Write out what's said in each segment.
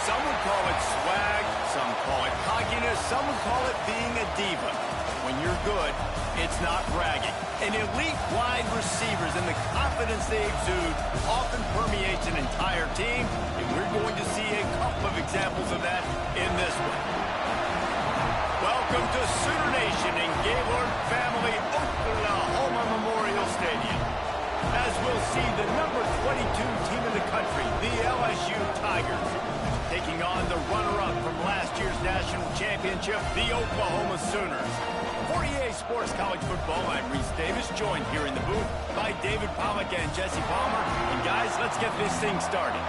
Some would call it swag, some call it cockiness, some would call it being a diva. When you're good, it's not bragging. And elite wide receivers and the confidence they exude often permeates an entire team, and we're going to see a couple of examples of that in this one. Welcome to Sooner Nation in Gaylord Family Oklahoma Memorial Stadium. As we'll see the number 22 team in the country, the LSU Tigers, taking on the runner-up from last year's national championship, the Oklahoma Sooners. For EA Sports College Football, I'm Reese Davis, joined here in the booth by David Pollack and Jesse Palmer. And guys, let's get this thing started.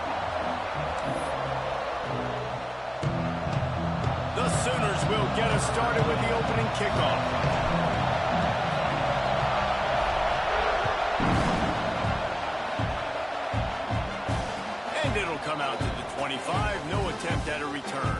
The Sooners will get us started with the opening kickoff. And it'll come out to the 25, no attempt at a return.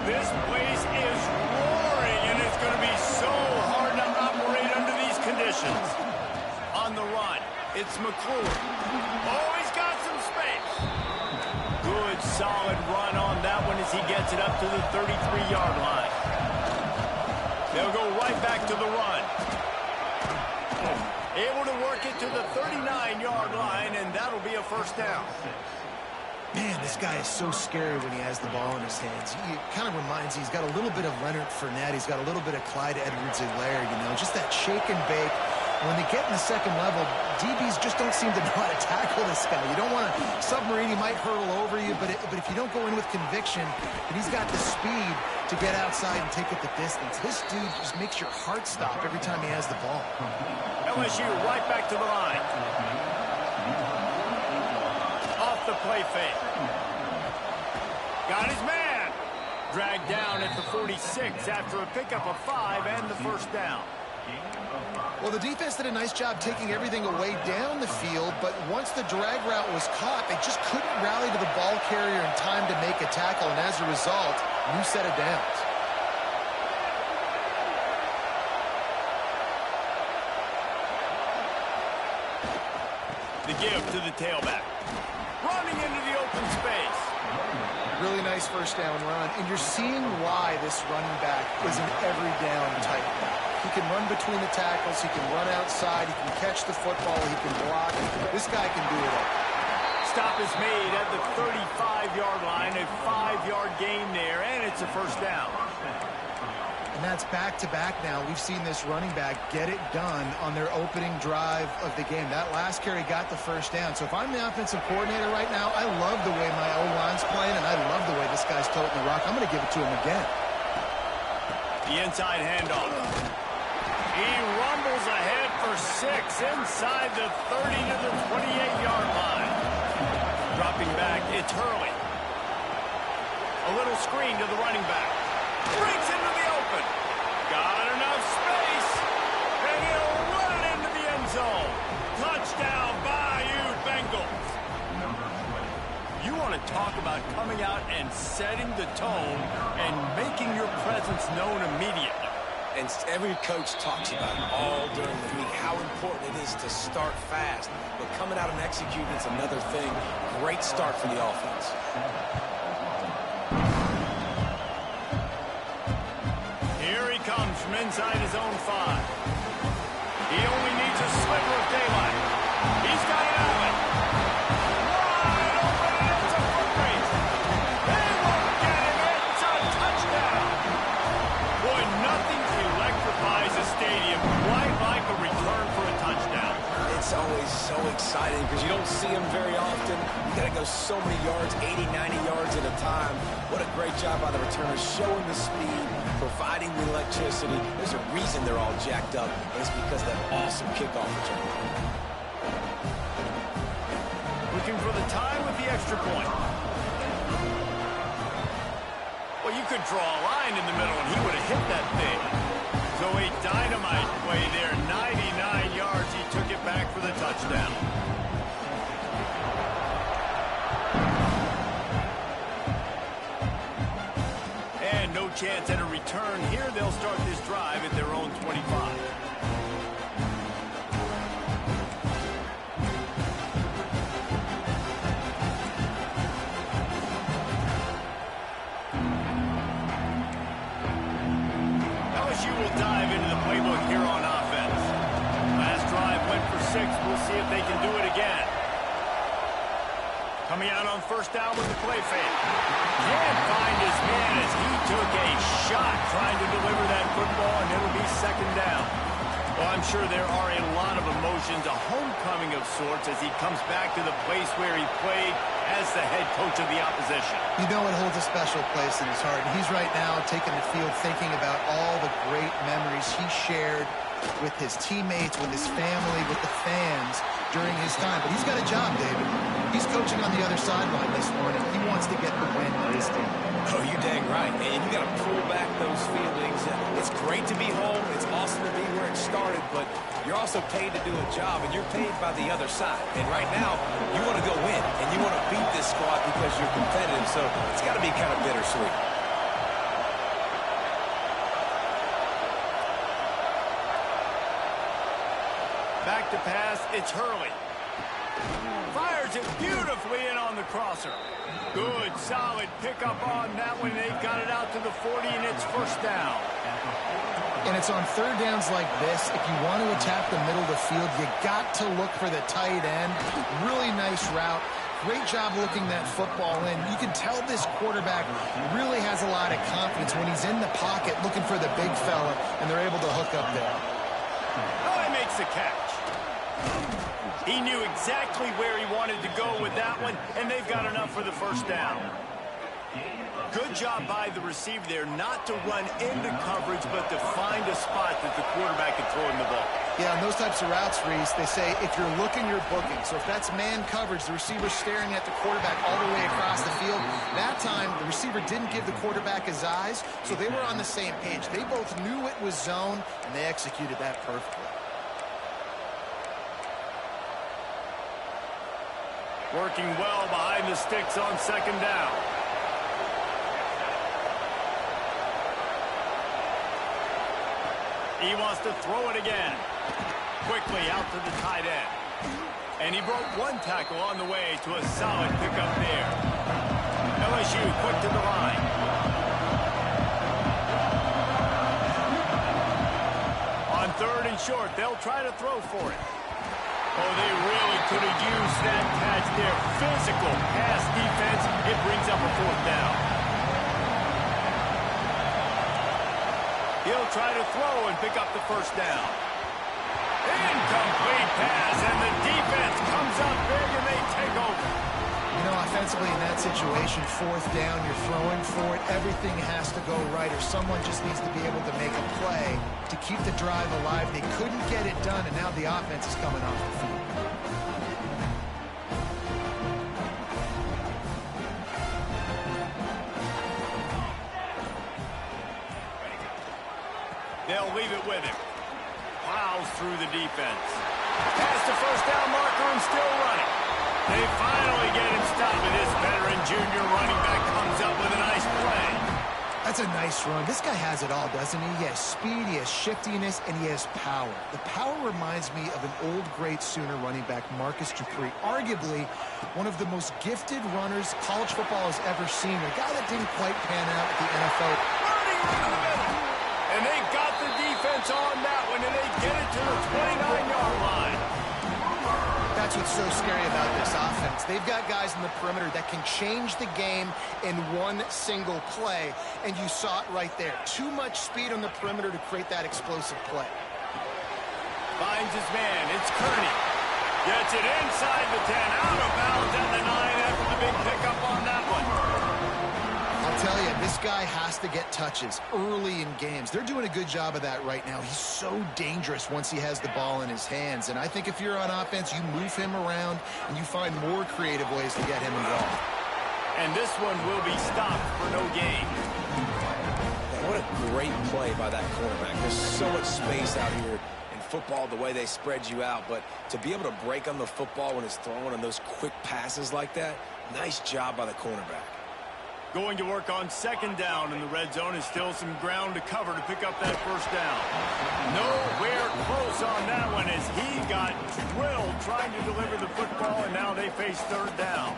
This place is roaring, and it's going to be so hard to operate under these conditions. On the run, it's McClure. Oh, he's got some space. Good, solid run on that one as he gets it up to the 33-yard line. They'll go right back to the run. Able to work it to the 39-yard line, and that'll be a first down. Man, this guy is so scary when he has the ball in his hands. He kind of reminds you, he's got a little bit of Leonard Fournette. He's got a little bit of Clyde Edwards-Helaire, you know, just that shake and bake. When they get in the second level, DBs just don't seem to know how to tackle this guy. You don't want to submarine, he might hurtle over you, but if you don't go in with conviction, and he's got the speed to get outside and take it the distance. This dude just makes your heart stop every time he has the ball. LSU right back to the line. Off the play fake. Got his man. Dragged down at the 46 after a pickup of 5 and the first down. Well, the defense did a nice job taking everything away down the field, but once the drag route was caught, they just couldn't rally to the ball carrier in time to make a tackle, and as a result, new set of downs. The give to the tailback. Running into the open space. Really nice first down run, and you're seeing why this running back is an every down type. He can run between the tackles, he can run outside, he can catch the football, he can block. This guy can do it all. Stop is made at the 35-yard line, a 5-yard gain there, and it's a first down. And that's back-to-back now. We've seen this running back get it done on their opening drive of the game. That last carry got the first down. So if I'm the offensive coordinator right now, I love the way my O-line's playing, and I love the way this guy's toting the rock. I'm going to give it to him again. The inside handoff. He rumbles ahead for 6 inside the 30 to the 28-yard line. Dropping back, it's Hurley. A little screen to the running back. Brings into the open. Got enough space. And he'll run it into the end zone. Touchdown, Bayou Bengals. You want to talk about coming out and setting the tone and making your presence known immediately. And every coach talks about it all during the week, how important it is to start fast. But coming out and executing is another thing. Great start for the offense. Here he comes from inside his own 5. He only needs a sliver of daylight. He's got an outlet. Wide open, and it's a foot race. They won't get him. It's a touchdown. Boy, nothing electrifies a stadium quite like a return for a touchdown. It's always so exciting because you don't see them very often. You got to go so many yards, 80, 90 yards at a time. What a great job by the returners, showing the speed, providing the electricity. There's a reason they're all jacked up, and it's because of that awesome kickoff return. Looking for the tie with the extra point. Well, you could draw a line in the middle, and he would have hit that thing. So a dynamite play there, 99 yards. He took it back for the touchdown. chance at a return. Here they'll start this drive at their own 25. LSU will dive into the playbook here on offense. Last drive went for 6. We'll see if they can do it again. Coming out on first down with the play fake. Can't find his man as he took a shot trying to deliver that football, and it'll be second down. Well, I'm sure there are a lot of emotions, a homecoming of sorts, as he comes back to the place where he played as the head coach of the opposition. You know it holds a special place in his heart. And he's right now taking the field thinking about all the great memories he shared with his teammates, with his family, with the fans during his time. But he's got a job, David. He's coaching on the other sideline this morning. He wants to get the win for his team. Oh, you're dang right. And you got to pull back those feelings. It's great to be home. It's awesome to be where it started, but you're also paid to do a job, and you're paid by the other side. And right now, you want to go win, and you want to beat this squad because you're competitive, so it's got to be kind of bittersweet. Back to pass, it's Hurley. Fires it beautifully in on the crosser. Good, solid pickup on that one. They've got it out to the 40, and it's first down. And it's on third downs like this. If you want to attack the middle of the field, you got to look for the tight end. Really nice route. Great job looking that football in. You can tell this quarterback really has a lot of confidence when he's in the pocket looking for the big fella, and they're able to hook up there. Oh, he makes the catch. He knew exactly where he wanted to go with that one, and they've got enough for the first down. Good job by the receiver there not to run into coverage, but to find a spot that the quarterback can throw him the ball. Yeah, and those types of routes, Reese, they say if you're looking, you're booking. So if that's man coverage, the receiver's staring at the quarterback all the way across the field. That time, the receiver didn't give the quarterback his eyes, so they were on the same page. They both knew it was zone, and they executed that perfectly. Working well behind the sticks on second down. He wants to throw it again. Quickly out to the tight end. And he broke one tackle on the way to a solid pickup there. LSU quick to the line. On third and short, they'll try to throw for it. Oh, they really could have used that catch there. Physical pass defense. It brings up a fourth down. He'll try to throw and pick up the first down. Incomplete pass, and the defense comes up big, and they take over. You know, offensively in that situation, fourth down, you're throwing for it. Everything has to go right, or someone just needs to be able to make a play to keep the drive alive. They couldn't get it done, and now the offense is coming off the field. They'll leave it with him. Plows through the defense. Past the first down marker and still running. They finally get him stopped, and this veteran junior running back comes up with a nice play. That's a nice run. This guy has it all, doesn't he? He has speed, he has shiftiness, and he has power. The power reminds me of an old great Sooner running back, Marcus Dupree. Arguably one of the most gifted runners college football has ever seen. A guy that didn't quite pan out at the NFL. Running right in the middle. And they got the defense on that one, and they get it to the 29-yard line. That's what's so scary about this offense. They've got guys in the perimeter that can change the game in one single play, and you saw it right there. Too much speed on the perimeter to create that explosive play. Finds his man. It's Kearney. Gets it inside the 10, out of bounds at the 9 after the big pickup on that one. I'll tell you, this guy has to get touches early in games. They're doing a good job of that right now. He's so dangerous once he has the ball in his hands. And I think if you're on offense, you move him around and you find more creative ways to get him involved. And this one will be stopped for no gain. What a great play by that cornerback. There's so much space out here in football, the way they spread you out. But to be able to break on the football when it's thrown on those quick passes like that, nice job by the cornerback. Going to work on second down in the red zone, is still some ground to cover to pick up that first down. Nowhere close on that one as he got drilled trying to deliver the football, and now they face third down.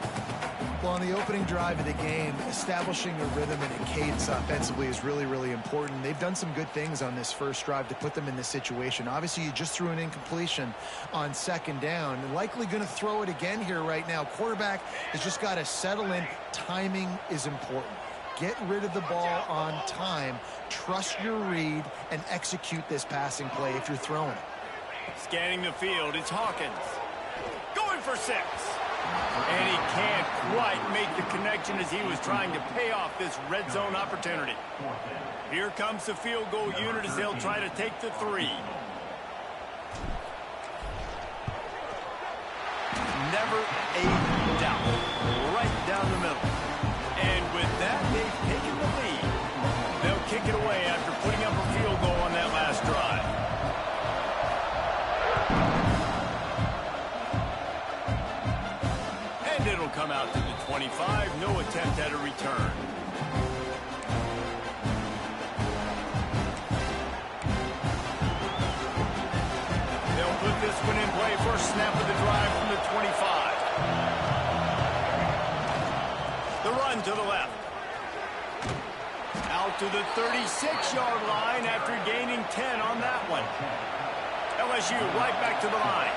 Well, on the opening drive of the game, establishing a rhythm and a cadence offensively is really, really important. They've done some good things on this first drive to put them in this situation. Obviously, you just threw an incompletion on second down. Likely going to throw it again here right now. Quarterback has just got to settle in. Timing is important. Get rid of the ball on time. Trust your read and execute this passing play if you're throwing it. Scanning the field, it's Hawkins. Going for 6. And he can't quite make the connection as he was trying to pay off this red zone opportunity. Here comes the field goal unit as they'll try to take the 3. Never a doubt. Right down the middle. And with that, they've taken the lead. They'll kick it away after putting up a field goal on that last drive. And it'll come out to the 25. No attempt at a return. They'll put this one in play. First snap of the drive from the 25. The run to the left. Out to the 36-yard line after gaining 10 on that one. LSU right back to the line.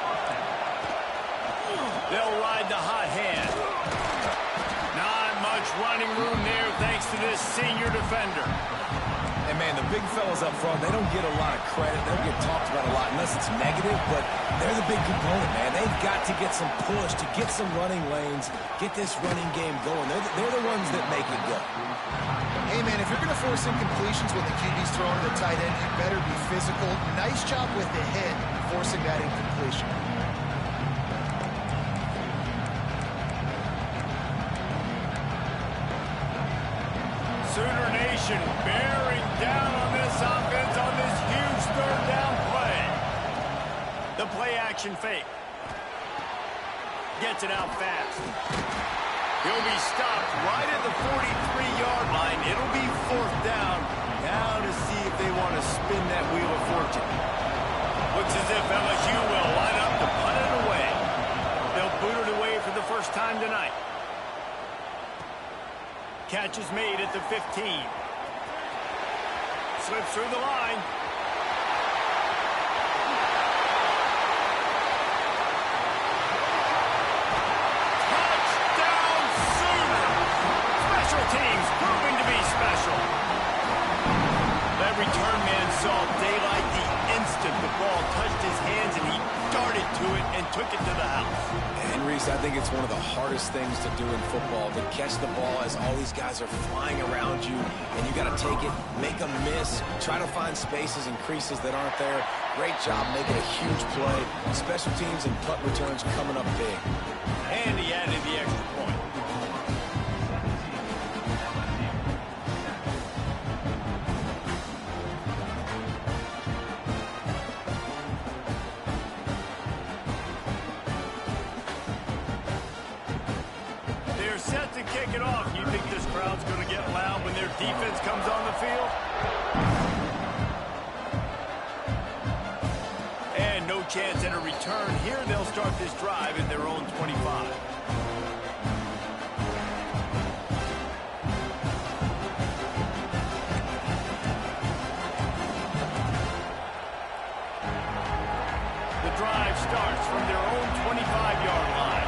They'll ride the hot hand. Not much running room there thanks to this senior defender. And, man, the big fellas up front, they don't get a lot of credit. They don't get talked about a lot unless it's negative, but they're the big component, man. They've got to get some push, to get some running lanes, get this running game going. They're the ones that make it go. Hey, man, if you're going to force incompletions when the QB's throwing to the tight end, you better be physical. Nice job with the hit, forcing that incompletion. Sooner Nation bearing down on this offense on this huge third down play. The play action fake. Gets it out fast. He'll be stopped right at the 43-yard line. It'll be fourth down. Now to see if they want to spin that wheel of fortune. Looks as if LSU will line up to punt it away. They'll boot it away for the first time tonight. Catch is made at the 15. Slips through the line. Touchdown Sooner! Special teams proving to be special. That return man saw daylight the instant the ball touched his hands, and he darted to it and took it to the house. And, Reese, I think it's one of the hardest things to do in football, to catch the ball as all these guys are flying around you, and you got to take it, make a miss, try to find spaces and creases that aren't there. Great job making a huge play. Special teams and punt returns coming up big. And he added the extra point. Set to kick it off. You think this crowd's going to get loud when their defense comes on the field? And no chance at a return. Here they'll start this drive at their own 25. The drive starts from their own 25-yard line.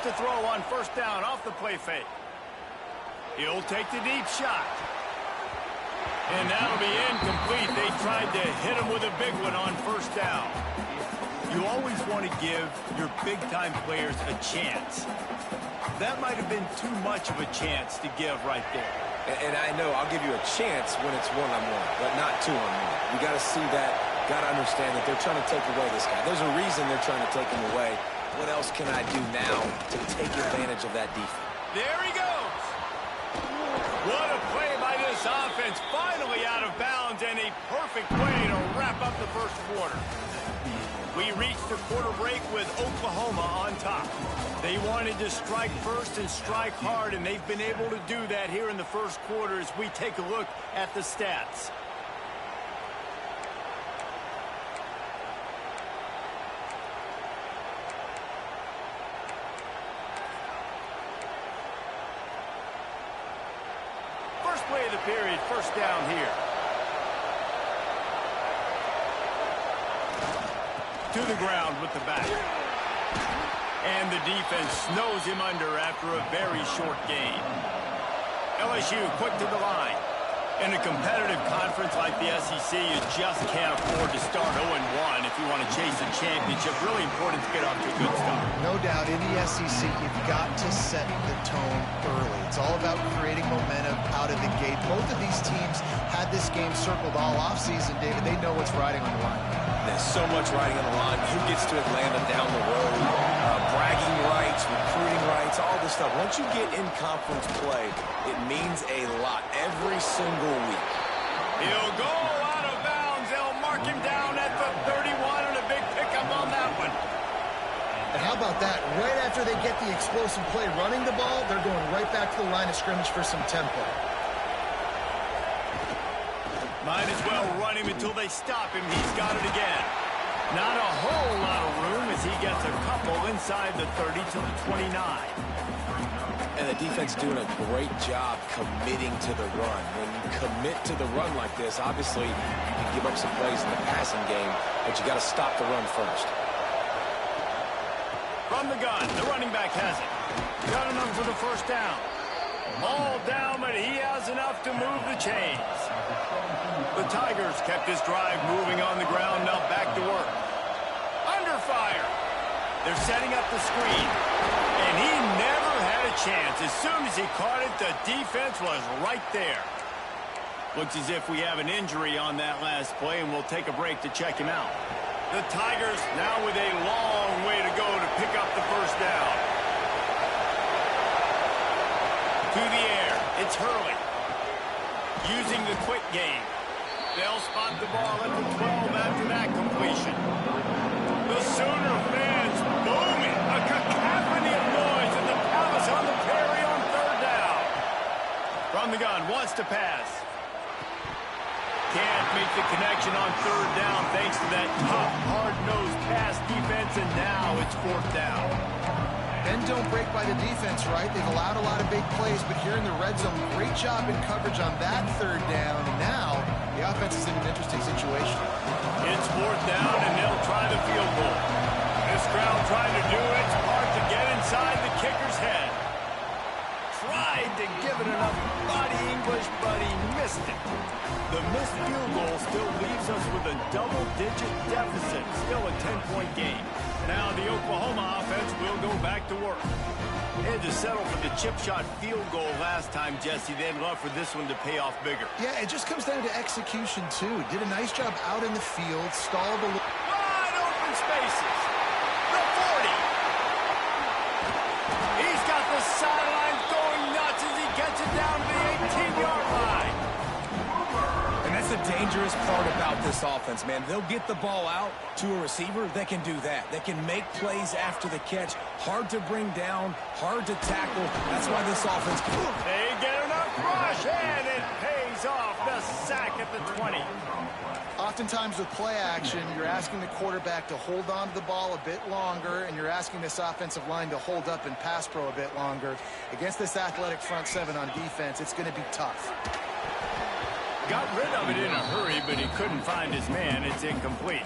To throw on first down off the play fake. He'll take the deep shot. And that'll be incomplete. They tried to hit him with a big one on first down. You always want to give your big-time players a chance. That might have been too much of a chance to give right there. And I know I'll give you a chance when it's one-on-one, but not two-on-one. You got to see that, got to understand that they're trying to take away this guy. There's a reason they're trying to take him away. What else can I do now to take advantage of that defense? There he goes. What a play by this offense. defense finally out of bounds, and a perfect way to wrap up the first quarter. We reached the quarter break with Oklahoma on top. They wanted to strike first and strike hard, and they've been able to do that here in the first quarter as we take a look at the stats. First play of the period, first down here. To the ground with the back. And the defense snows him under after a very short gain. LSU quick to the line. In a competitive conference like the SEC, you just can't afford to start 0-1 if you want to chase a championship. Really important to get off to a good start. No doubt, in the SEC, you've got to set the tone early. It's all about creating momentum out of the gate. Both of these teams had this game circled all offseason, David. They know what's riding on the line. There's so much riding on the line. Who gets to Atlanta down the road? Bragging rights, recruiting rights, all this stuff. Once you get in conference play, it means a lot every single week. He'll go out of bounds. They'll mark him down at the 31, and a big pickup on that one. And how about that? Right after they get the explosive play running the ball, they're going right back to the line of scrimmage for some tempo. Might as well run him until they stop him. He's got it again. Not a whole lot of room as he gets a couple inside the 30 to the 29. And the defense doing a great job committing to the run. When you commit to the run like this, obviously you can give up some plays in the passing game, but you got to stop the run first. From the gun, the running back has it. Got enough for the first down. All down, but he has enough to move the chains. The Tigers kept this drive moving on the ground, now back to work. Under fire. They're setting up the screen. And he never had a chance. As soon as he caught it, the defense was right there. Looks as if we have an injury on that last play, and we'll take a break to check him out. The Tigers now with a long way to go to pick up the first down. To the air, it's Hurley. Using the quick game. They'll spot the ball at the 12 after that completion. The Sooner fans booming. A cacophony of noise in the Palace on the Prairie on third down. From the gun, wants to pass. Can't make the connection on third down thanks to that tough, hard-nosed pass defense, and now it's fourth down. Bend don't break by the defense, right? They've allowed a lot of big plays, but here in the red zone, great job in coverage on that third down. And now the offense is in an interesting situation. It's fourth down, and they'll try the field goal. This crowd trying to do its part to get inside the kicker's head. Tried to give it enough body English, but he missed it. The missed field goal still leaves us with a double-digit deficit, still a 10-point game. Now the Oklahoma offense will go back to work. They had to settle for the chip shot field goal last time, Jesse. They'd love for this one to pay off bigger. Yeah, it just comes down to execution, too. Did a nice job out in the field, stalled a little. Wide open spaces. The 40. He's got the sidelines going nuts as he gets it down to the 18-yard line. And that's the dangerous part about this offense, man. They'll get the ball out to a receiver. They can do that. They can make plays after the catch. Hard to bring down, hard to tackle. That's why this offense can. They get enough rush, and it pays off. The sack at the 20. Oftentimes with play action, you're asking the quarterback to hold on to the ball a bit longer, and you're asking this offensive line to hold up and pass pro a bit longer. Against this athletic front seven on defense, it's going to be tough. Got rid of it in a hurry, but he couldn't find his man. It's incomplete.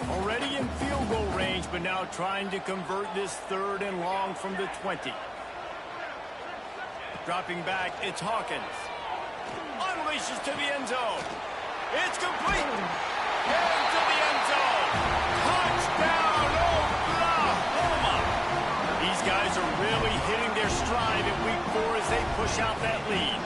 Already in field goal range, but now trying to convert this third and long from the 20. Dropping back, it's Hawkins. Unleashes to the end zone. It's complete. Into the end zone. Touchdown, Oklahoma. These guys are really hitting their stride in week 4 as they push out that lead.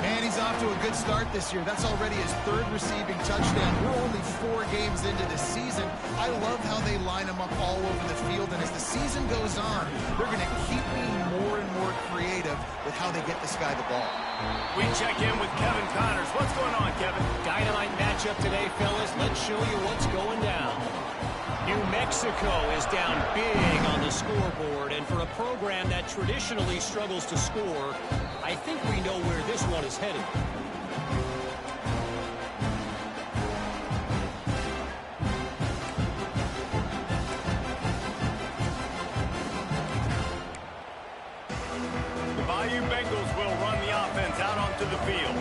Man, he's off to a good start this year. That's already his 3rd receiving touchdown. We're only 4 games into the season. I love how they line him up all over the field, and as the season goes on, they're going to keep being more and more creative with how they get this guy the ball. We check in with Kevin Connors. What's going on, Kevin? Dynamite matchup today, fellas. Let's show you what's going down. New Mexico is down big on the scoreboard, and for a program that traditionally struggles to score, I think we know where this one is headed. The Bayou Bengals will run the offense out onto the field.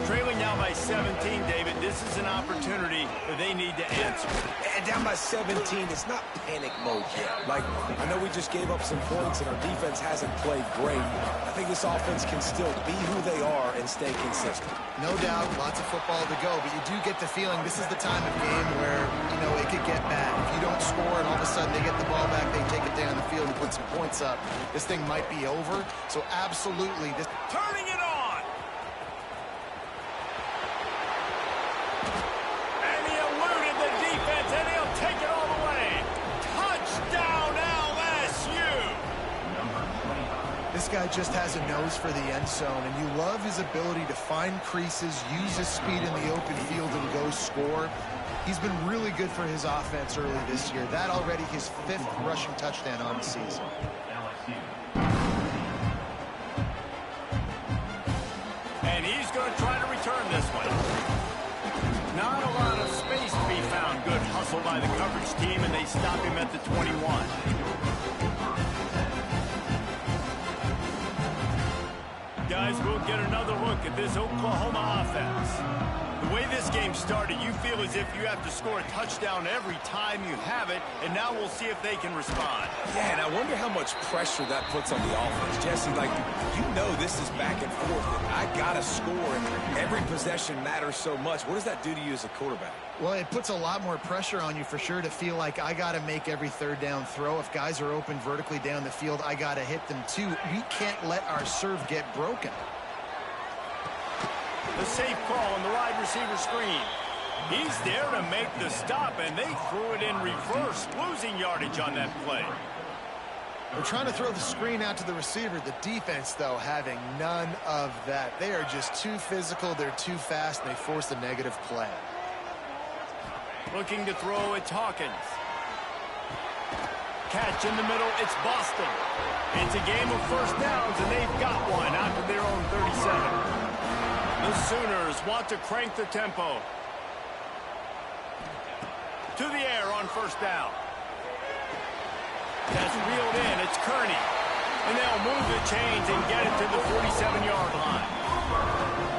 Trailing now by 17, David, this is an opportunity that they need to answer. And down by 17, it's not panic mode yet. Like, I know we just gave up some points and our defense hasn't played great. I think this offense can still be who they are and stay consistent. No doubt, lots of football to go, but you do get the feeling this is the time of game where, you know, it could get bad. If you don't score and all of a sudden they get the ball back, they take it down the field and put some points up, this thing might be over. So absolutely, this... Turning it on! And he eluded the defense, and he'll take it all the way. Touchdown, LSU! This guy just has a nose for the end zone, and you love his ability to find creases, use his speed in the open field, and go score. He's been really good for his offense early this year. That already his 5th rushing touchdown on the season. And he's going to try to return this one. Not a lot of space to be found. Good hustle by the coverage team, and they stop him at the 21. Guys, we'll get another look at this Oklahoma offense. The way this game started, you feel as if you have to score a touchdown every time you have it, and now we'll see if they can respond. Yeah, and I wonder how much pressure that puts on the offense. Jesse, like, you know this is back and forth, and I got to score, and every possession matters so much. What does that do to you as a quarterback? Well, it puts a lot more pressure on you for sure to feel like I got to make every 3rd down throw. If guys are open vertically down the field, I got to hit them too. We can't let our serve get broken. The safe call on the wide receiver screen. He's there to make the stop, and they threw it in reverse, losing yardage on that play. We're trying to throw the screen out to the receiver. The defense, though, having none of that. They are just too physical, they're too fast, and they force a negative play. Looking to throw, it's Hawkins. Catch in the middle, it's Boston. It's a game of first downs, and they've got one out to their own 37. The Sooners want to crank the tempo. To the air on first down. That's reeled in. It's Kearney. And they'll move the chains and get it to the 47-yard line.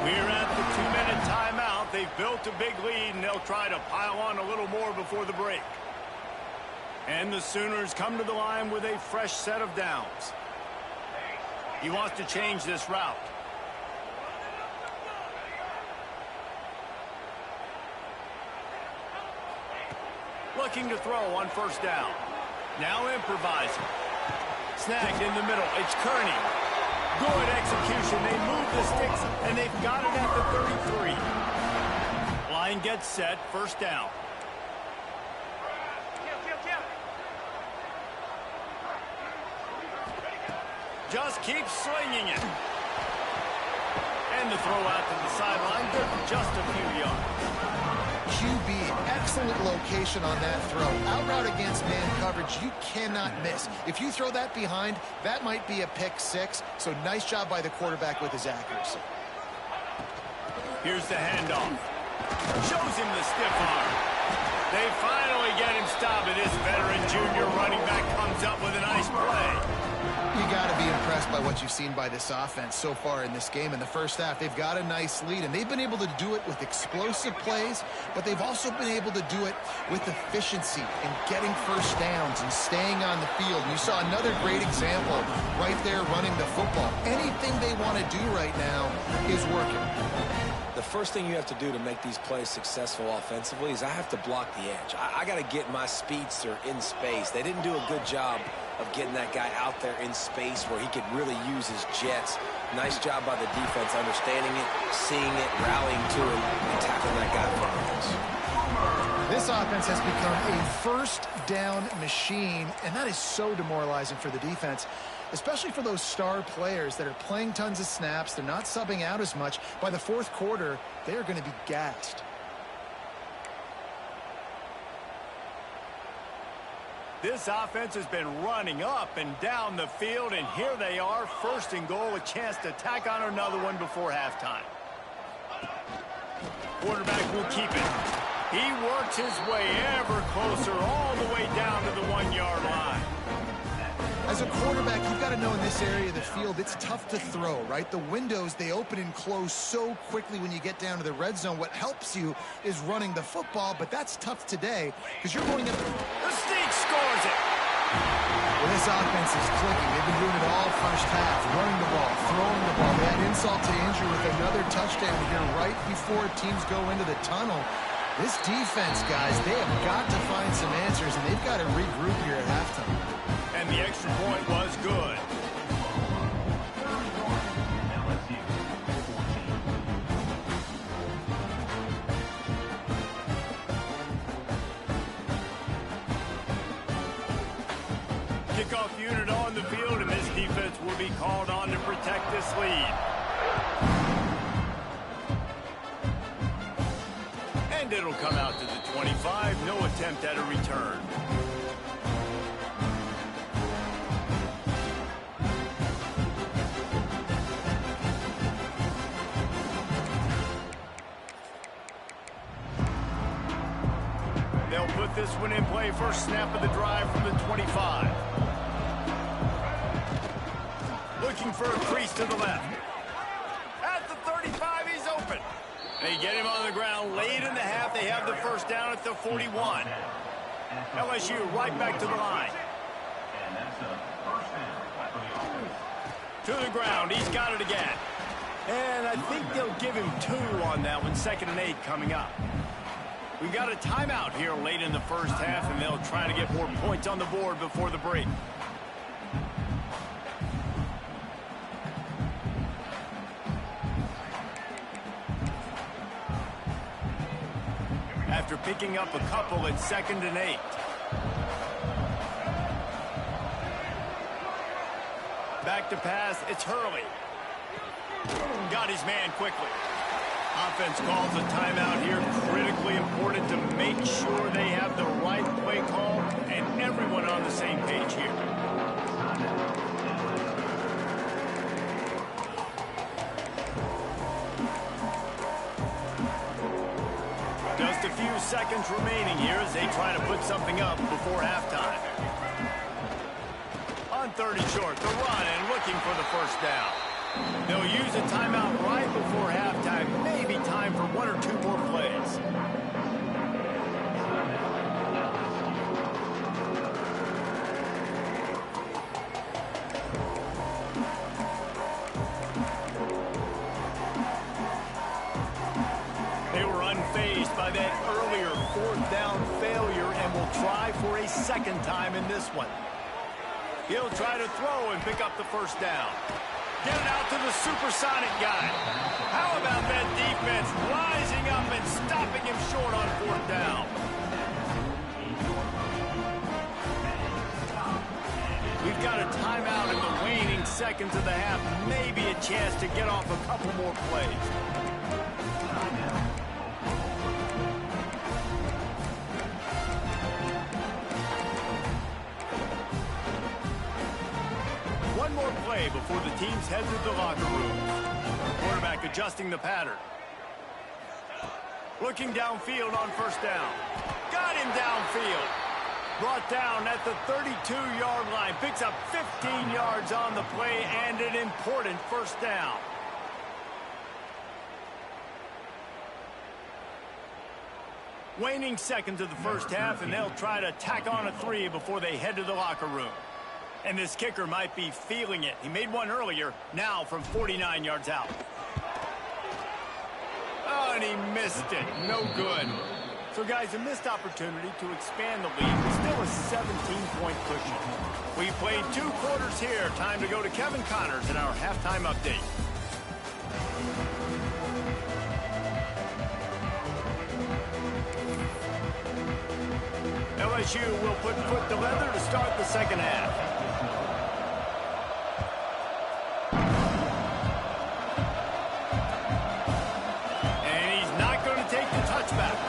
We're at the 2-minute timeout. They've built a big lead, and they'll try to pile on a little more before the break. And the Sooners come to the line with a fresh set of downs. He wants to change this route. Looking to throw on first down. Now improvising. Snagged in the middle. It's Kearney. Good execution. They move the sticks, and they've got it at the 33. Line gets set. First down. Just keeps slinging it. And the throw out to the sideline. Good for just a few yards. QB, excellent location on that throw. Out route against man coverage, you cannot miss. If you throw that behind, that might be a pick 6. So nice job by the quarterback with his accuracy. Here's the handoff. Shows him the stiff arm. They finally get him stopped, and this veteran junior running back comes up with a nice play. You got to be impressed by what you've seen by this offense so far in this game. In the first half, they've got a nice lead, and they've been able to do it with explosive plays, but they've also been able to do it with efficiency and getting first downs and staying on the field. You saw another great example right there running the football. Anything they want to do right now is working. The first thing you have to do to make these plays successful offensively is I have to block the edge. I got to get my speedster in space. They didn't do a good job of getting that guy out there in space where he could really use his jets Nice job by the defense, understanding it, seeing it, rallying to it, and tackling that guy for a This offense has become a first down machine, and that is so demoralizing for the defense, especially for those star players that are playing tons of snaps. They're not subbing out as much. By the fourth quarter, they are going to be gassed. This offense has been running up and down the field, and here they are, first and goal, a chance to tack on another one before halftime. Quarterback will keep it. He works his way ever closer all the way down to the 1-yard line. As a quarterback, you've got to know in this area of the field, it's tough to throw, right? The windows, they open and close so quickly when you get down to the red zone. What helps you is running the football, but that's tough today because you're going up. The sneak scores it. Well, this offense is clicking. They've been doing it all first half, running the ball, throwing the ball. They had insult to injury with another touchdown here right before teams go into the tunnel. This defense, guys, they have got to find some answers, and they've got to regroup here at halftime. And the extra point was good. Kickoff unit on the field, and this defense will be called on to protect this lead. And it'll come out to the 25. No attempt at a return. They'll put this one in play. First snap of the drive from the 25. Looking for a crease to the left. At the 35, he's open. They get him on the ground late in the half. They have the first down at the 41. LSU right back to the line. To the ground. He's got it again. And I think they'll give him 2 on that one. 2nd and 8 coming up. We've got a timeout here late in the first half, and they'll try to get more points on the board before the break. After picking up a couple at 2nd and 8. Back to pass, it's Hurley. Got his man quickly. Offense calls a timeout here. Critically important to make sure they have the right play call and everyone on the same page here. Just a few seconds remaining here as they try to put something up before halftime. On 30 short, the run and looking for the first down. They'll use a timeout right before halftime. Maybe time for 1 or 2 more plays. They were unfazed by that earlier 4th down failure and will try for a 2nd time in this one. He'll try to throw and pick up the first down. Get it out to the supersonic guy. How about that defense rising up and stopping him short on 4th down? We've got a timeout in the waning seconds of the half. Maybe a chance to get off a couple more plays. One more play before the teams head to the locker room. Quarterback adjusting the pattern. Looking downfield on first down. Got him downfield. Brought down at the 32-yard line. Picks up 15 yards on the play and an important first down. Waning seconds of the first half, and they'll try to tack on a 3 before they head to the locker room. And this kicker might be feeling it. He made one earlier, now from 49 yards out. Oh, and he missed it. No good. So, guys, a missed opportunity to expand the lead, but still a 17-point cushion. We played 2 quarters here. Time to go to Kevin Connors in our halftime update. LSU will put foot to leather to start the second half. And he's not going to take the touchback.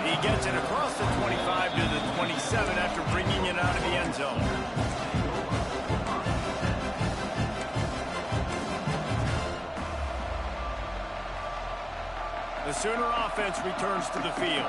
He gets it across the 25 to the 27 after bringing it out of the end zone. The Sooner offense returns to the field.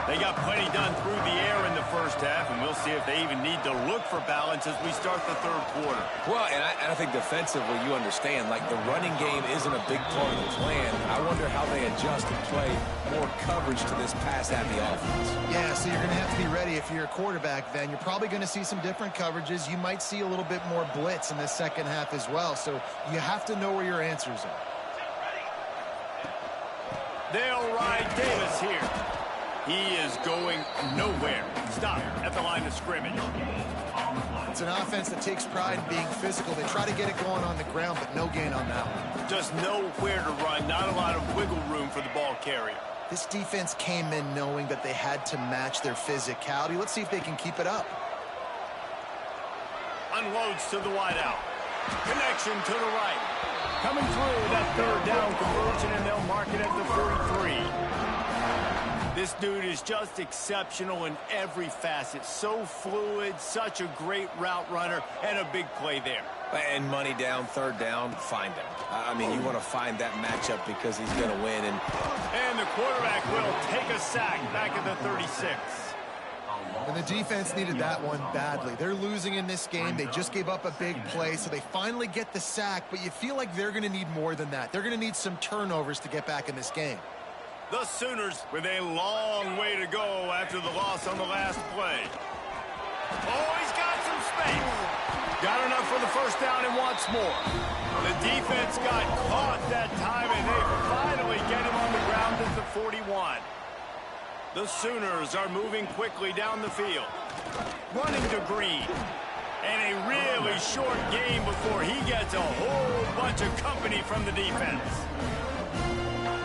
They got plenty done through the air in the first half, and we'll see if they even need to look for balance as we start the third quarter. Well, and I think defensively, you understand, like the running game isn't a big part of the plan. I wonder how they adjust and play more coverage to this pass-happy offense. Yeah, so you're going to have to be ready if you're a quarterback then. You're probably going to see some different coverages. You might see a little bit more blitz in the second half as well, so you have to know where your answers are. They'll ride Davis here. He is going nowhere. Stop at the line of scrimmage. It's an offense that takes pride in being physical. They try to get it going on the ground, but no gain on that one. Just nowhere to run. Not a lot of wiggle room for the ball carrier. This defense came in knowing that they had to match their physicality. Let's see if they can keep it up. Unloads to the wideout. Connection to the right. Coming through that third down conversion, and they'll mark it at the 43. This dude is just exceptional in every facet. So fluid, such a great route runner, and a big play there. And money down, third down, find him. I mean, you want to find that matchup because he's going to win. And the quarterback will take a sack back at the 36. And the defense needed that one badly. They're losing in this game. They just gave up a big play, so they finally get the sack, but you feel like they're going to need more than that. They're going to need some turnovers to get back in this game. The Sooners with a long way to go after the loss on the last play. Oh, he's got some space. Got enough for the first down and wants more. The defense got caught that time, and they finally get him on the ground at the 41. The Sooners are moving quickly down the field. Running to Green. And a really short game before he gets a whole bunch of company from the defense.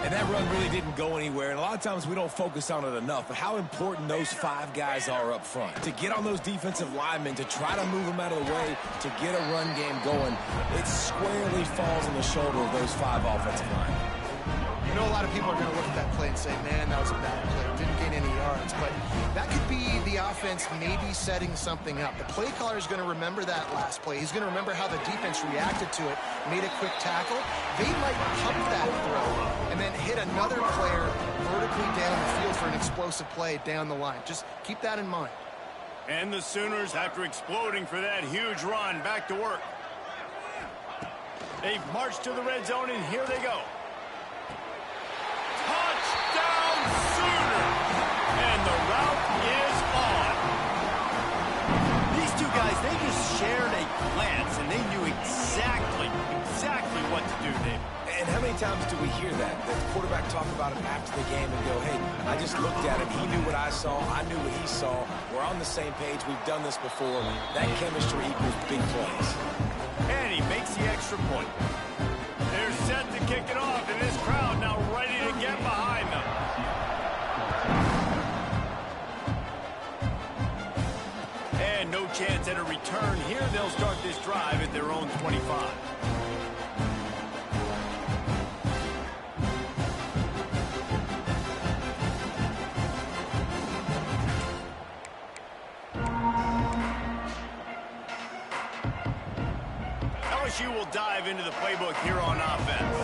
And that run really didn't go anywhere. And a lot of times we don't focus on it enough. But how important those five guys are up front. To get on those defensive linemen, to try to move them out of the way, to get a run game going, it squarely falls on the shoulder of those five offensive linemen. You know, a lot of people are going to look at that play and say, man, that was a bad play. Didn't gain any yards. But that could be the offense maybe setting something up. The play caller is going to remember that last play. He's going to remember how the defense reacted to it, made a quick tackle. They might pump that throw and then hit another player vertically down the field for an explosive play down the line. Just keep that in mind. And the Sooners, after exploding for that huge run, back to work. They've marched to the red zone, and here they go. Touchdown, Sooner! And the route is on. These two guys, they just shared a glance, and they knew exactly what to do there. And how many times do we hear that? That the quarterback talk about it after the game and go, hey, I just looked at him. He knew what I saw. I knew what he saw. We're on the same page. We've done this before. That chemistry equals big plays. And he makes the extra point. They're set to kick it off, and this crowd now ready to get behind them. And no chance at a return here. They'll start this drive at their own 25. LSU will dive into the playbook here on offense.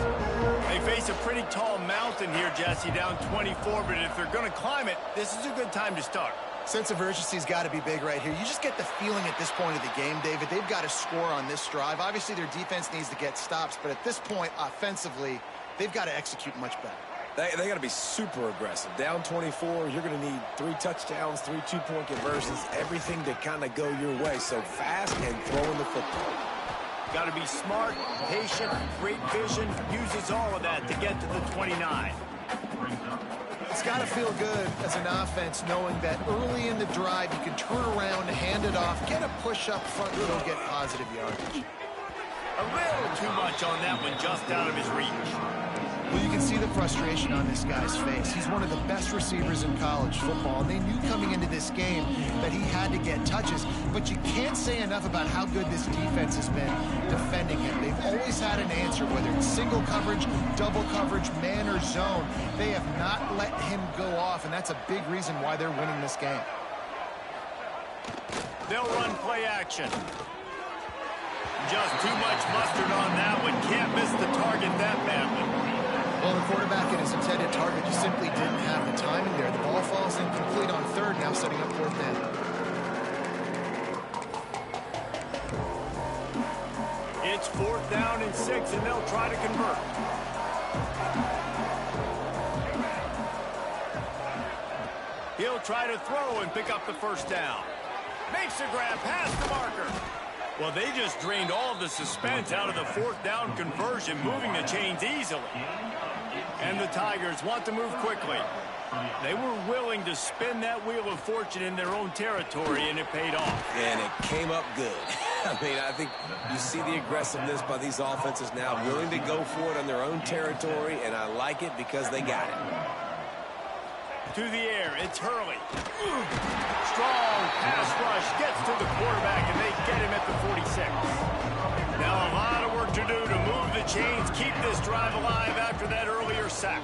They face a pretty tall mountain here, Jesse, down 24, but if they're going to climb it, this is a good time to start. Sense of urgency's got to be big right here. You just get the feeling at this point of the game, David, they've got to score on this drive. Obviously, their defense needs to get stops, but at this point, offensively, they've got to execute much better. They got to be super aggressive. Down 24, you're going to need 3 touchdowns, 3 two-point conversions, everything to kind of go your way. So fast and throwing the football. Got to be smart, patient, great vision, uses all of that to get to the 29. It's got to feel good as an offense knowing that early in the drive you can turn around, hand it off, get a push up front, and go get positive yardage. A little too much on that one, just out of his reach. Well, you can see the frustration on this guy's face. He's one of the best receivers in college football, and they knew coming into this game that he had to get touches, but you can't say enough about how good this defense has been defending him. They've always had an answer, whether it's single coverage, double coverage, man or zone. They have not let him go off, and that's a big reason why they're winning this game. They'll run play action. Just too much mustard on that one. Can't miss the target that badly. Well, the quarterback and his intended target just simply didn't have the timing there. The ball falls incomplete on third, now setting up fourth down. It's 4th down and 6, and they'll try to convert. He'll try to throw and pick up the first down. Makes a grab past the marker. Well, they just drained all of the suspense out of the 4th down conversion, moving the chains easily. And the Tigers want to move quickly. They were willing to spin that wheel of fortune in their own territory, and it paid off. And it came up good. I mean, I think you see the aggressiveness by these offenses now, willing to go for it on their own territory, and I like it because they got it. To the air, it's Hurley. Strong pass rush gets to the quarterback, and they get him at the 46. Now a lot of work to do to move the chains, keep this drive alive after that earlier sack.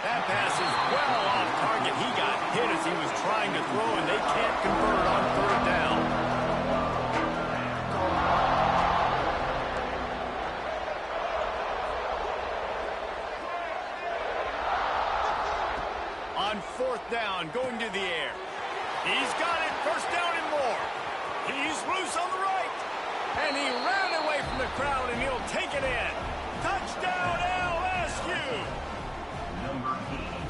That pass is well off target. He got hit as he was trying to throw, and they can't convert on 3rd down. On 4th down, going to the air. He's got it, 1st down and more. He's loose on the right. And he ran away from the crowd, and he'll take it in. Touchdown, LSU!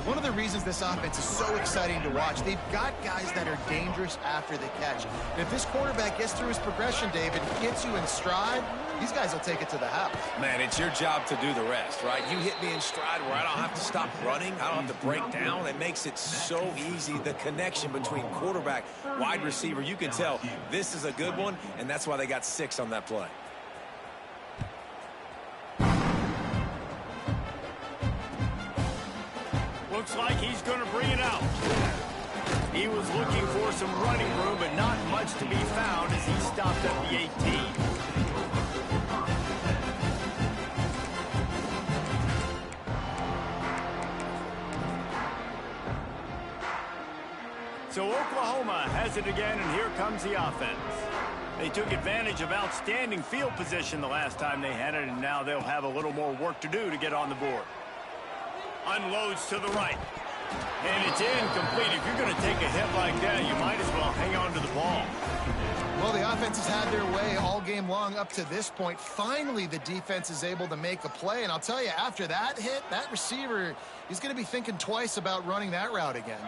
One of the reasons this offense is so exciting to watch, they've got guys that are dangerous after the catch. And if this quarterback gets through his progression, David, gets you in stride, these guys will take it to the house. Man, it's your job to do the rest, right? You hit me in stride where I don't have to stop running. I don't have to break down. It makes it so easy. The connection between quarterback, wide receiver, you can tell this is a good one, and that's why they got 6 on that play. Looks like he's going to bring it out. He was looking for some running room, but not much to be found as he stopped at the 18. So Oklahoma has it again, and here comes the offense. They took advantage of outstanding field position the last time they had it, and now they'll have a little more work to do to get on the board. Unloads to the right. And it's incomplete. If you're going to take a hit like that, you might as well hang on to the ball. Well, the offense has had their way all game long up to this point. Finally, the defense is able to make a play. And I'll tell you, after that hit, that receiver, he's going to be thinking twice about running that route again.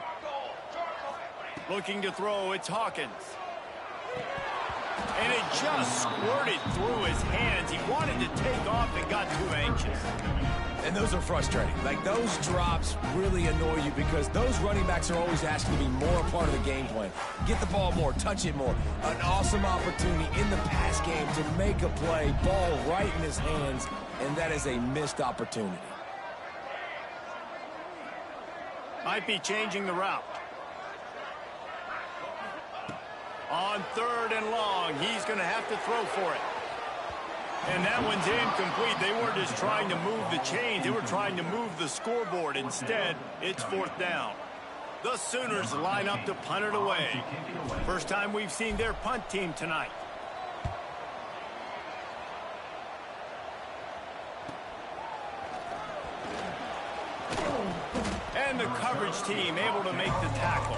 Looking to throw, it's Hawkins. And it just squirted through his hands. He wanted to take off and got too anxious. And those are frustrating. Like, those drops really annoy you because those running backs are always asking to be more a part of the game plan. Get the ball more, touch it more. An awesome opportunity in the pass game to make a play, ball right in his hands, and that is a missed opportunity. Might be changing the route. On 3rd and long, he's going to have to throw for it. And that one's incomplete. They weren't just trying to move the chains. They were trying to move the scoreboard. Instead, it's 4th down. The Sooners line up to punt it away. First time we've seen their punt team tonight. And the coverage team able to make the tackle.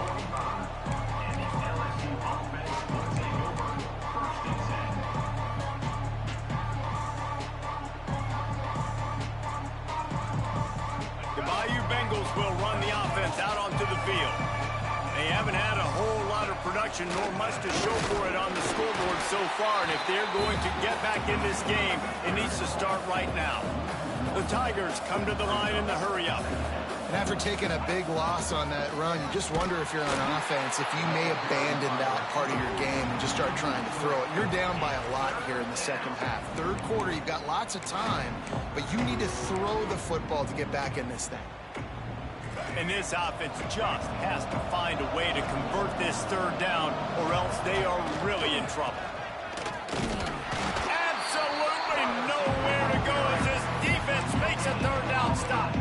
The Bayou Bengals will run the offense out onto the field. They haven't had a whole lot of production nor much to show for it on the scoreboard so far, and if they're going to get back in this game, it needs to start right now. The Tigers come to the line in the hurry-up. And after taking a big loss on that run, you just wonder if you're on offense, if you may abandon that part of your game and just start trying to throw it. You're down by a lot here in the second half. Third quarter, you've got lots of time, but you need to throw the football to get back in this thing. And this offense just has to find a way to convert this third down, or else they are really in trouble. Absolutely nowhere to go as this defense makes a third down stop.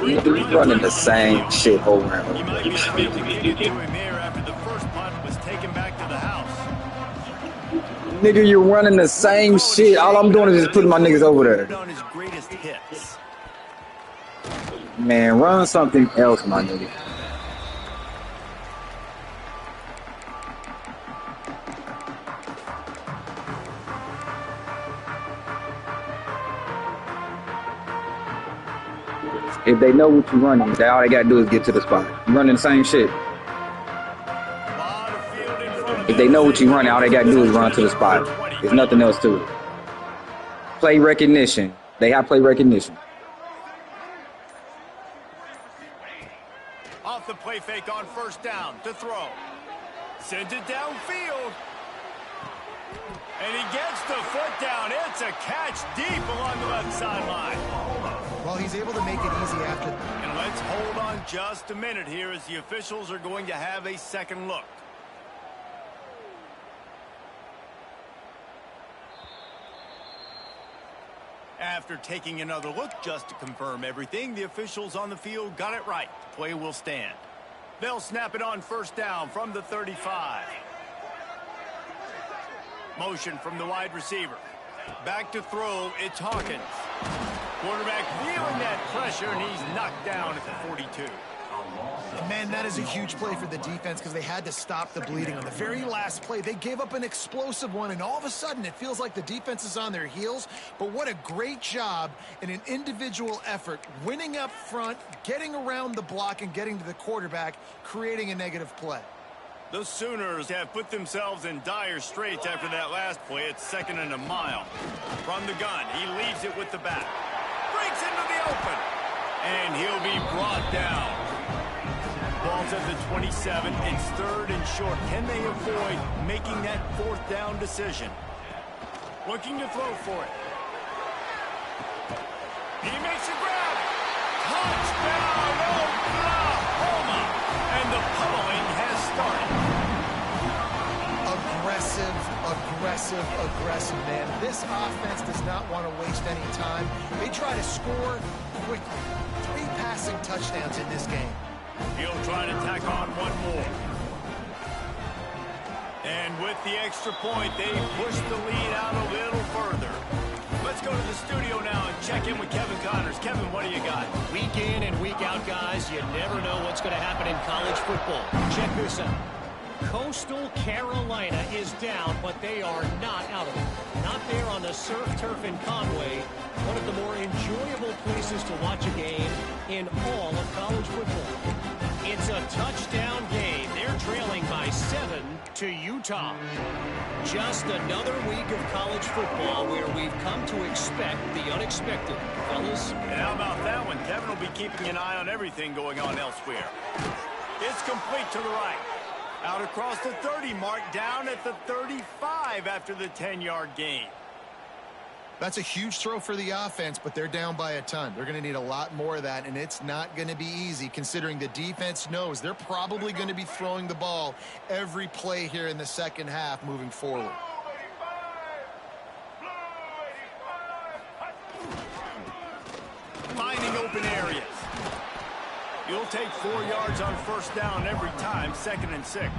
He's running the same shit over and over. He might be able to get it to him here after the first punt was taken back to the house. Nigga, you're running the same shit. All I'm doing is just putting my niggas over there. On his greatest hits. Man, run something else, my nigga. If they know what you're running, all they gotta do is get to the spot. You're running the same shit. If they know what you're running, all they gotta do is run to the spot. There's nothing else to it. Play recognition. They have play recognition. Off the play fake on first down to throw. Sends it downfield. And he gets the foot down. It's a catch deep along the left sideline. Well, he's able to make it easy after. And let's hold on just a minute here as the officials are going to have a second look. After taking another look just to confirm everything, the officials on the field got it right. The play will stand. They'll snap it on first down from the 35. Motion from the wide receiver. Back to throw, it's Hawkins. Quarterback feeling that pressure, and he's knocked down at the 42. Man, that is a huge play for the defense because they had to stop the bleeding. On the very last play, they gave up an explosive one, and all of a sudden it feels like the defense is on their heels. But what a great job in an individual effort, winning up front, getting around the block, and getting to the quarterback, creating a negative play. The Sooners have put themselves in dire straits after that last play. It's 2nd and a mile. From the gun, he leaves it with the back. Breaks into the open. And he'll be brought down. Ball's at the 27. It's 3rd and short. Can they avoid making that 4th down decision? Looking to throw for it. He makes a grab. Touchdown, Oklahoma. And the pummeling has started. Aggressive, man. This offense does not want to waste any time. They try to score quickly. 3 passing touchdowns in this game. He'll try to tack on one more. And with the extra point, they push the lead out a little further. Let's go to the studio now and check in with Kevin Connors. Kevin, what do you got? Week in and week out, guys, you never know what's going to happen in college football. Check this out. Coastal Carolina is down, but they are not out of it. Not there on the surf turf in Conway, one of the more enjoyable places to watch a game in all of college football. It's a touchdown game. They're trailing by 7 to Utah. Just another week of college football where we've come to expect the unexpected. Fellas? And how about that one? Kevin will be keeping an eye on everything going on elsewhere. It's complete to the right. Out across the 30 mark, down at the 35 after the 10-yard gain. That's a huge throw for the offense, but they're down by a ton. They're going to need a lot more of that, and it's not going to be easy considering the defense knows they're probably going to be throwing the ball every play here in the second half moving forward. Finding open areas. You'll take 4 yards on first down every time, 2nd and 6.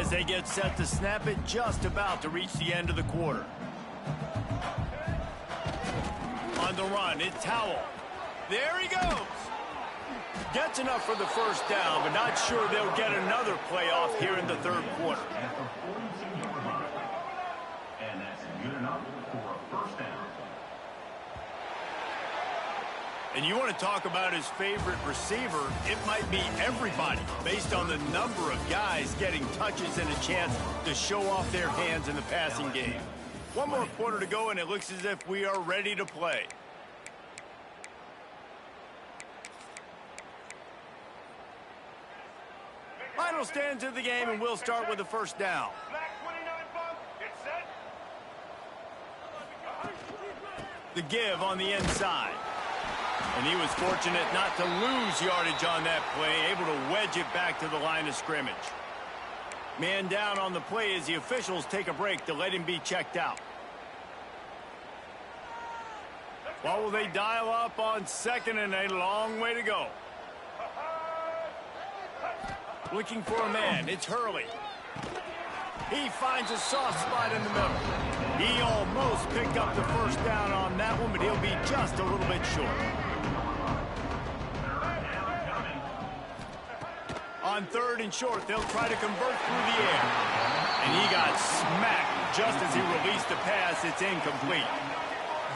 as they get set to snap it just about to reach the end of the quarter. On the run, it's Howell. There he goes. Gets enough for the first down, but not sure they'll get another playoff here in the third quarter. And that's good enough for a first down. And you want to talk about his favorite receiver, it might be everybody, based on the number of guys getting touches and a chance to show off their hands in the passing game. One more quarter to go, and it looks as if we are ready to play. Final stands of the game, and we'll start with the first down. The give on the inside. And he was fortunate not to lose yardage on that play, able to wedge it back to the line of scrimmage. Man down on the play as the officials take a break to let him be checked out. What will they dial up on second and a long way to go? Looking for a man, it's Hurley. He finds a soft spot in the middle. He almost picked up the first down on that one, but he'll be just a little bit short. On third and short, they'll try to convert through the air. And he got smacked just as he released the pass. It's incomplete.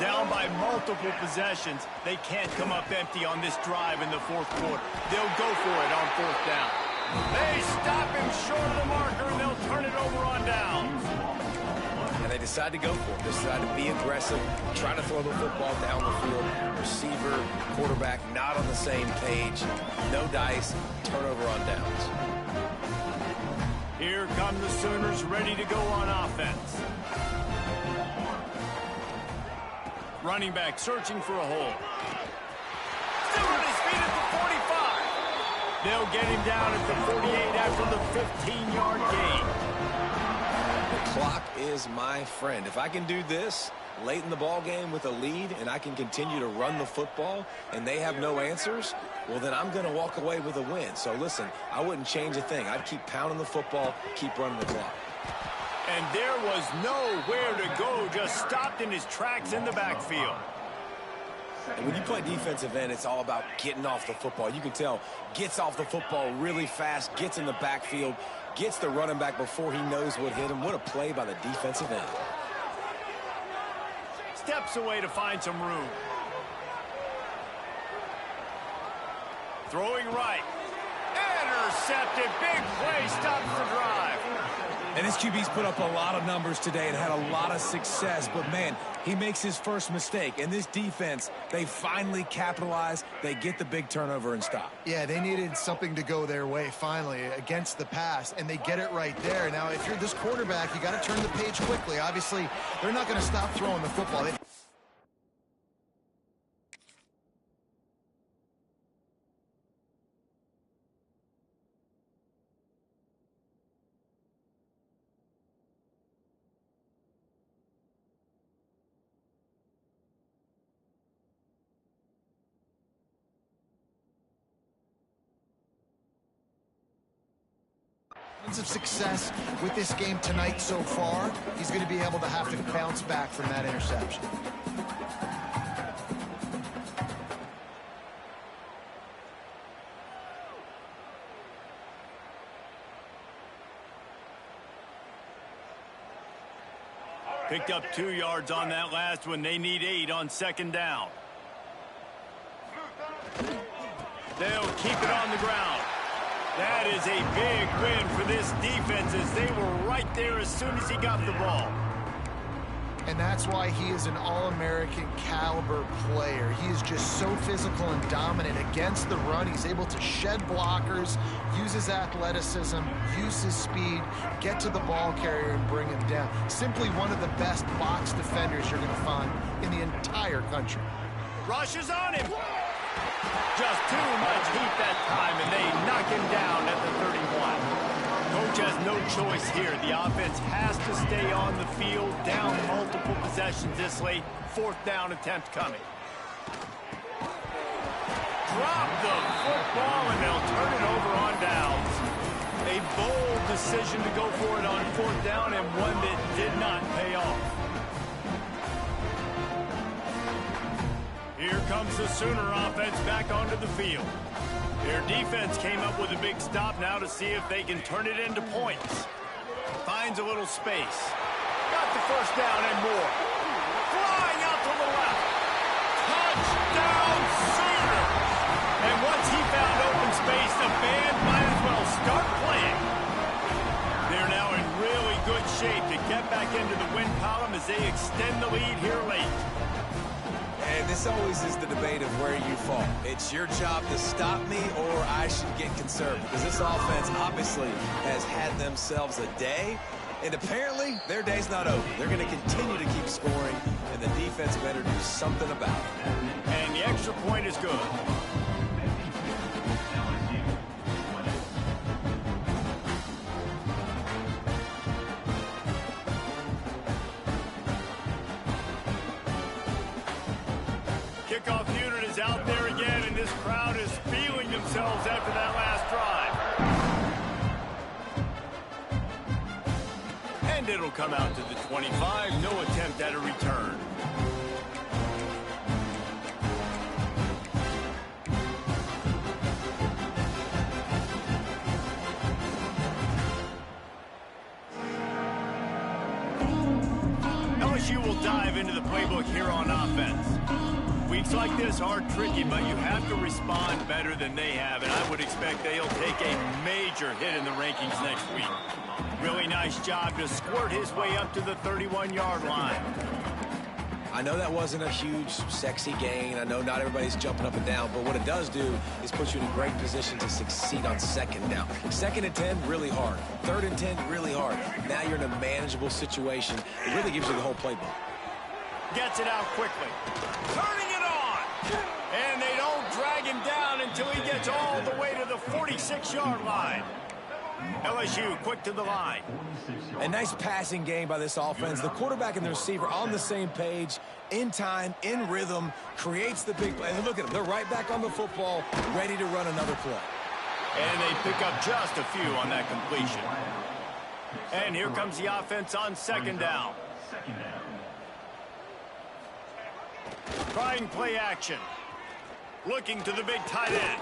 Down by multiple possessions, they can't come up empty on this drive in the fourth quarter. They'll go for it on fourth down. They stop him short of the marker, and they'll turn it over on downs. And they decide to go for it. They decide to be aggressive, try to throw the football down the field. Receiver, quarterback, not on the same page. No dice, turnover on downs. Here come the Sooners ready to go on offense. Running back searching for a hole. Still on his feet at the 45. They'll get him down at the 48 after the 15-yard gain. The clock is my friend. If I can do this late in the ball game with a lead and I can continue to run the football and they have no answers, well, then I'm going to walk away with a win. So, listen, I wouldn't change a thing. I'd keep pounding the football, keep running the clock. And there was nowhere to go, just stopped in his tracks in the backfield. And when you play defensive end, it's all about getting off the football. You can tell, gets off the football really fast, gets in the backfield, gets the running back before he knows what hit him. What a play by the defensive end. Steps away to find some room. Throwing right. Intercepted. Big play. Stops the drive. And this QB's put up a lot of numbers today and had a lot of success. But, man, he makes his first mistake. And this defense, they finally capitalize. They get the big turnover and stop. Yeah, they needed something to go their way, finally, against the pass, and they get it right there. Now, if you're this quarterback, you got to turn the page quickly. Obviously, they're not going to stop throwing the football. Of success with this game tonight so far, he's going to be able to have to bounce back from that interception. Picked up 2 yards on that last one. They need 8 on second down. They'll keep it on the ground. That is a big win for this defense as they were right there as soon as he got the ball. And that's why he is an All-American caliber player. He is just so physical and dominant against the run. He's able to shed blockers, use his athleticism, use his speed, get to the ball carrier and bring him down. Simply one of the best box defenders you're going to find in the entire country. Rush is on him. Just too much heat that time, and they knock him down at the 31. Coach has no choice here. The offense has to stay on the field, down multiple possessions this late. Fourth down attempt coming. Drop the football, and they'll turn it over on downs. A bold decision to go for it on 4th down, and one that did not pay off. Here comes the Sooner offense back onto the field. Their defense came up with a big stop now to see if they can turn it into points. Finds a little space. Got the 1st down and more. Flying out to the left. Touchdown Sooners! And once he found open space, the band might as well start playing. They're now in really good shape to get back into the win column as they extend the lead here late. And this always is the debate of where you fall. It's your job to stop me, or I should get conservative. Because this offense obviously has had themselves a day, and apparently their day's not over. They're going to continue to keep scoring, and the defense better do something about it. And the extra point is good. Kickoff unit is out there again, and this crowd is feeling themselves after that last drive. And it'll come out to the 25. No attempt at a return. LSU will dive into the playbook here on offense. Weeks like this are tricky, but you have to respond better than they have, and I would expect they'll take a major hit in the rankings next week. Really nice job to squirt his way up to the 31-yard line. I know that wasn't a huge, sexy gain. I know not everybody's jumping up and down, but what it does do is put you in a great position to succeed on 2nd down. 2nd and 10, really hard. 3rd and 10, really hard. Now you're in a manageable situation. It really gives you the whole playbook. Gets it out quickly. Turning it on. And they don't drag him down until he gets all the way to the 46-yard line. LSU quick to the line. A nice passing game by this offense. The quarterback and the receiver on the same page, in time, in rhythm, creates the big play. And look at them. They're right back on the football, ready to run another play. And they pick up just a few on that completion. And here comes the offense on 2nd down. Trying play action. Looking to the big tight end.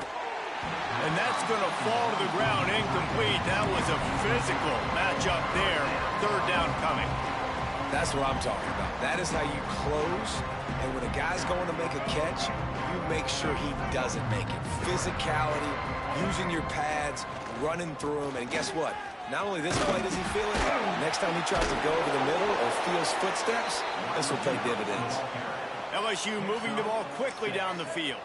And that's going to fall to the ground incomplete. That was a physical matchup there. 3rd down coming. That's what I'm talking about. That is how you close. And when a guy's going to make a catch, you make sure he doesn't make it. Physicality, using your pads, running through them. And guess what? Not only this play does he feel it, next time he tries to go over the middle or feels footsteps, this will pay dividends. LSU moving the ball quickly down the field.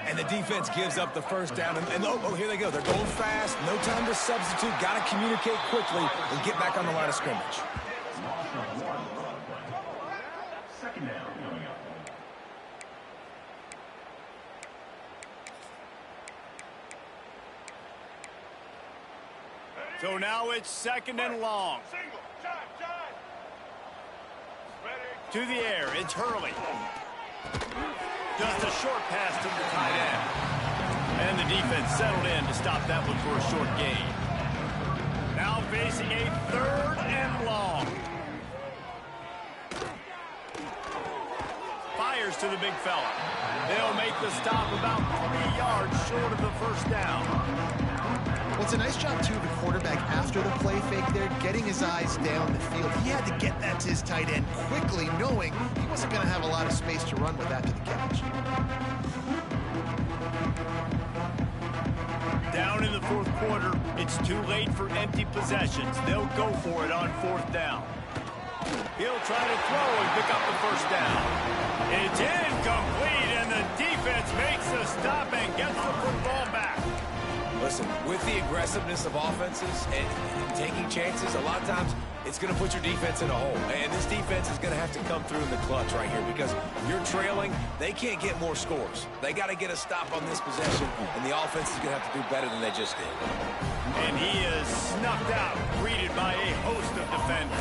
And the defense gives up the 1st down. And oh, here they go. They're going fast. No time to substitute. Got to communicate quickly and get back on the line of scrimmage. 2nd down coming up. So now it's 2nd and long. To the air, it's Hurley. Just a short pass to the tight end. And the defense settled in to stop that one for a short gain. Now facing a 3rd and long. Fires to the big fella. They'll make the stop about 3 yards short of the 1st down. Well, it's a nice job, too, of the quarterback after the play fake there, getting his eyes down the field. He had to get that to his tight end quickly, knowing he wasn't going to have a lot of space to run with after the catch. Down in the 4th quarter, it's too late for empty possessions. They'll go for it on 4th down. He'll try to throw and pick up the 1st down. It's incomplete, and the defense makes the stop and gets the football back. Listen, with the aggressiveness of offenses and taking chances, a lot of times it's going to put your defense in a hole. And this defense is going to have to come through in the clutch right here because you're trailing. They can't get more scores. They got to get a stop on this possession, and the offense is going to have to do better than they just did. And he is snuffed out, greeted by a host of defenders.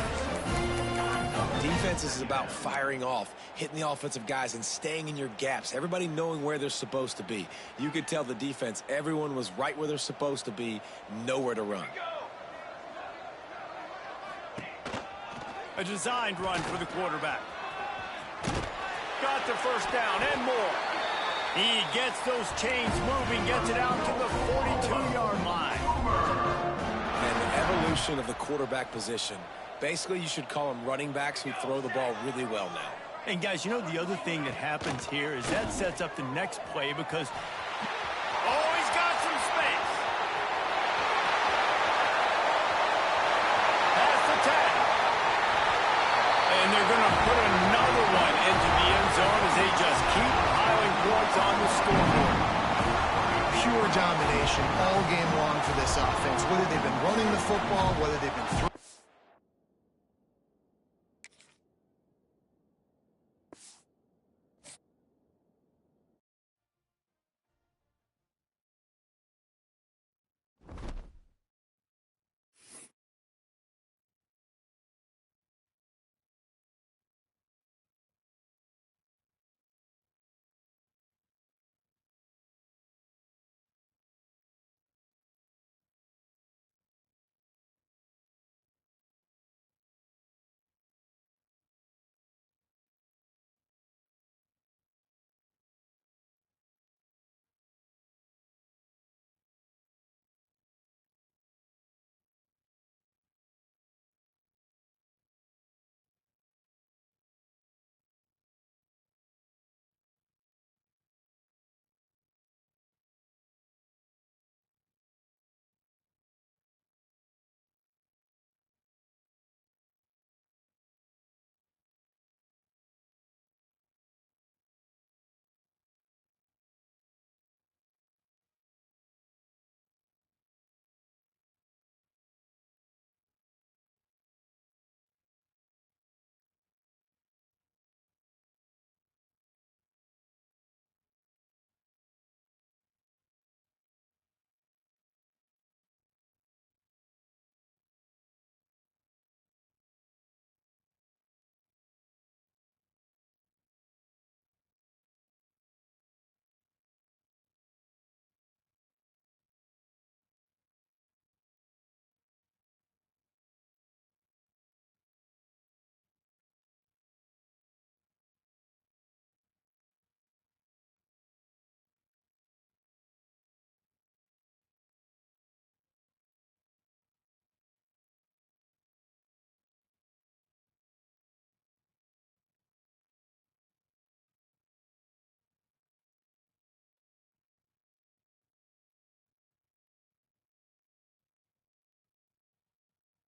Defense is about firing off, hitting the offensive guys, and staying in your gaps. Everybody knowing where they're supposed to be. You could tell the defense, everyone was right where they're supposed to be, nowhere to run. A designed run for the quarterback. Got the first down and more. He gets those chains moving, gets it out to the 42-yard line. And the evolution of the quarterback position. Basically, you should call them running backs who throw the ball really well now. And, guys, you know the other thing that happens here is that sets up the next play because, oh, he's got some space. Past the 10. And they're going to put another one into the end zone as they just keep piling points on the scoreboard. Pure domination all game long for this offense. Whether they've been running the football, whether they've been throwing